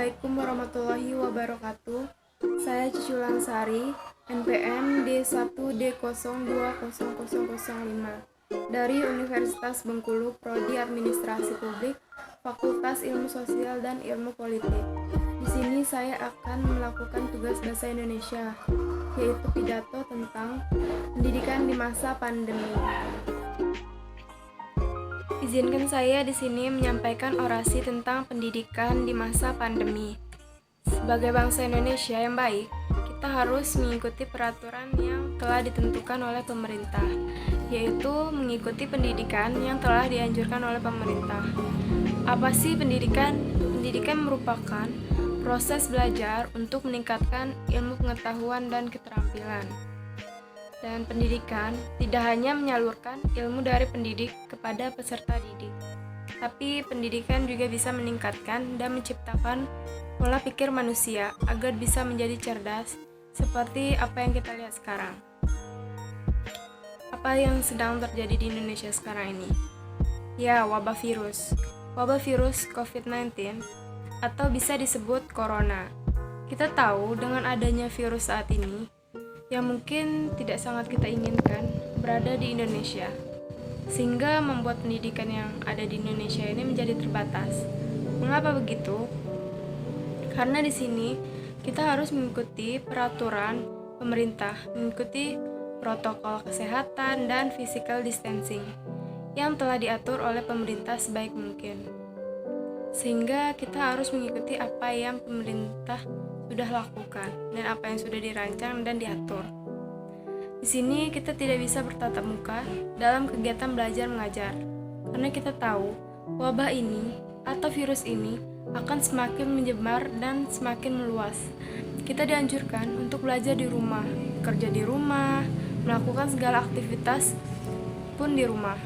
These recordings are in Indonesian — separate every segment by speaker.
Speaker 1: Assalamualaikum warahmatullahi wabarakatuh. Saya Cuculan Sari, NPM D1D020005 dari Universitas Bengkulu, Prodi Administrasi Publik, Fakultas Ilmu Sosial dan Ilmu Politik. Di sini saya akan melakukan tugas bahasa Indonesia, yaitu pidato tentang pendidikan di masa pandemi. Izinkan saya di sini menyampaikan orasi tentang pendidikan di masa pandemi. Sebagai bangsa Indonesia yang baik, kita harus mengikuti peraturan yang telah ditentukan oleh pemerintah, yaitu mengikuti pendidikan yang telah dianjurkan oleh pemerintah. Apa sih pendidikan? Pendidikan merupakan proses belajar untuk meningkatkan ilmu pengetahuan dan keterampilan. Dan pendidikan tidak hanya menyalurkan ilmu dari pendidik kepada peserta didik, tapi pendidikan juga bisa meningkatkan dan menciptakan pola pikir manusia agar bisa menjadi cerdas seperti apa yang kita lihat sekarang. Apa yang sedang terjadi di Indonesia sekarang ini? Ya, wabah virus COVID-19 atau bisa disebut corona. Kita tahu dengan adanya virus saat ini yang mungkin tidak sangat kita inginkan berada di Indonesia, sehingga membuat pendidikan yang ada di Indonesia ini menjadi terbatas. Mengapa begitu? Karena di sini kita harus mengikuti peraturan pemerintah, mengikuti protokol kesehatan dan physical distancing yang telah diatur oleh pemerintah sebaik mungkin. Sehingga kita harus mengikuti apa yang pemerintah sudah lakukan dan apa yang sudah dirancang dan diatur. Di sini kita tidak bisa bertatap muka dalam kegiatan belajar mengajar, karena kita tahu wabah ini atau virus ini akan semakin menyebar dan semakin meluas. Kita dianjurkan untuk belajar di rumah, kerja di rumah, melakukan segala aktivitas pun di rumah.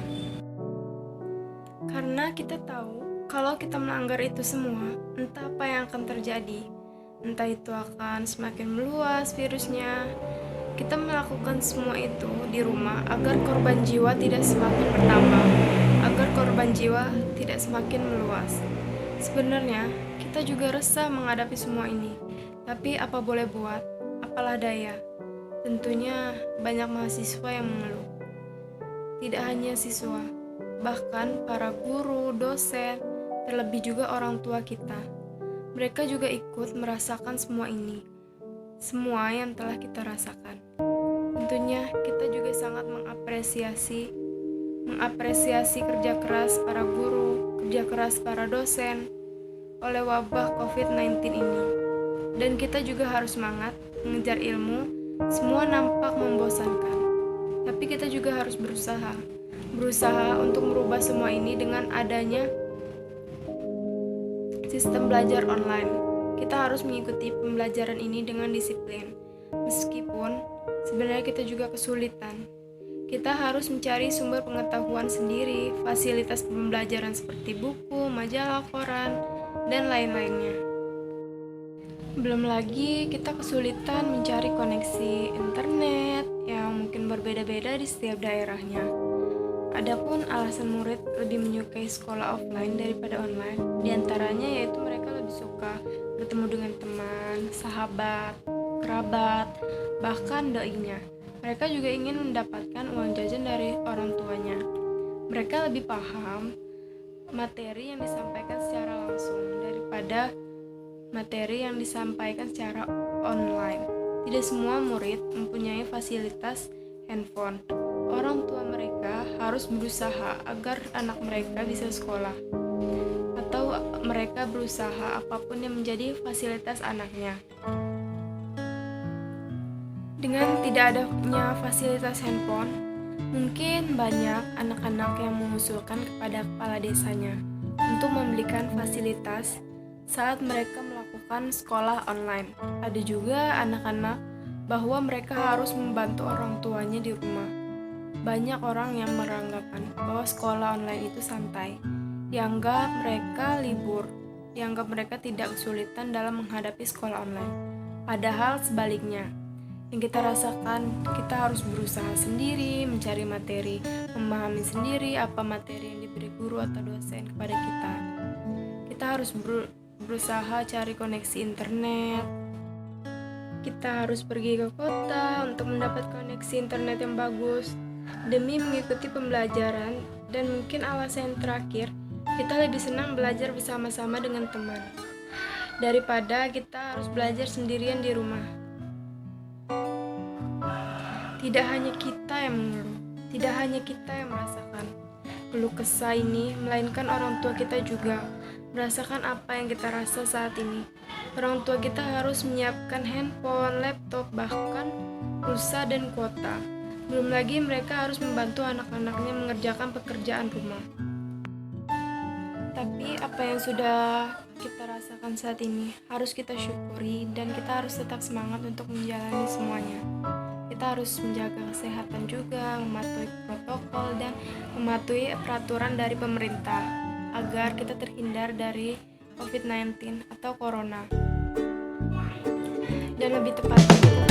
Speaker 1: Karena kita tahu kalau kita melanggar itu semua, entah apa yang akan terjadi. Entah itu akan semakin meluas virusnya. Kita melakukan semua itu di rumah agar korban jiwa tidak semakin bertambah, agar korban jiwa tidak semakin meluas. Sebenarnya, kita juga resah menghadapi semua ini. Tapi apa boleh buat? Apalah daya. Tentunya banyak mahasiswa yang mengeluh. Tidak hanya siswa, bahkan para guru, dosen, terlebih juga orang tua kita. Mereka juga ikut merasakan semua ini, semua yang telah kita rasakan. Tentunya kita juga sangat mengapresiasi kerja keras para guru, kerja keras para dosen oleh wabah COVID-19 ini. Dan kita juga harus semangat mengejar ilmu. Semua nampak membosankan, tapi kita juga harus berusaha untuk merubah semua ini dengan adanya sistem belajar online. Kita harus mengikuti pembelajaran ini dengan disiplin. Meskipun sebenarnya kita juga kesulitan. Kita harus mencari sumber pengetahuan sendiri, fasilitas pembelajaran seperti buku, majalah, koran, dan lain-lainnya. Belum lagi kita kesulitan mencari koneksi internet yang mungkin berbeda-beda di setiap daerahnya. Adapun alasan murid lebih menyukai sekolah offline daripada online, diantaranya yaitu mereka lebih suka bertemu dengan teman, sahabat, kerabat, bahkan doinya. Mereka juga ingin mendapatkan uang jajan dari orang tuanya. Mereka lebih paham materi yang disampaikan secara langsung daripada materi yang disampaikan secara online. Tidak semua murid mempunyai fasilitas handphone. Orang tua mereka harus berusaha agar anak mereka bisa sekolah, atau mereka berusaha apapun yang menjadi fasilitas anaknya. Dengan tidak adanya fasilitas handphone, mungkin banyak anak-anak yang mengusulkan kepada kepala desanya untuk membelikan fasilitas saat mereka melakukan sekolah online. Ada juga anak-anak bahwa mereka harus membantu orang tuanya di rumah. Banyak orang yang beranggapan bahwa sekolah online itu santai, dianggap mereka libur, dianggap mereka tidak kesulitan dalam menghadapi sekolah online. Padahal sebaliknya, yang kita rasakan, kita harus berusaha sendiri, mencari materi, memahami sendiri apa materi yang diberi guru atau dosen kepada kita. Kita harus berusaha cari koneksi internet. Kita harus pergi ke kota untuk mendapat koneksi internet yang bagus demi mengikuti pembelajaran, dan mungkin alasan yang terakhir, kita lebih senang belajar bersama-sama dengan teman daripada kita harus belajar sendirian di rumah. Tidak hanya kita yang mengeluh, tidak hanya kita yang merasakan keluh kesah ini, melainkan orang tua kita juga merasakan apa yang kita rasa saat ini. Orang tua kita harus menyiapkan handphone, laptop, bahkan pulsa dan kuota. Belum lagi mereka harus membantu anak-anaknya mengerjakan pekerjaan rumah. Tapi apa yang sudah kita rasakan saat ini harus kita syukuri, dan kita harus tetap semangat untuk menjalani semuanya. Kita harus menjaga kesehatan juga, mematuhi protokol dan mematuhi peraturan dari pemerintah agar kita terhindar dari COVID-19 atau corona. Dan lebih tepatnya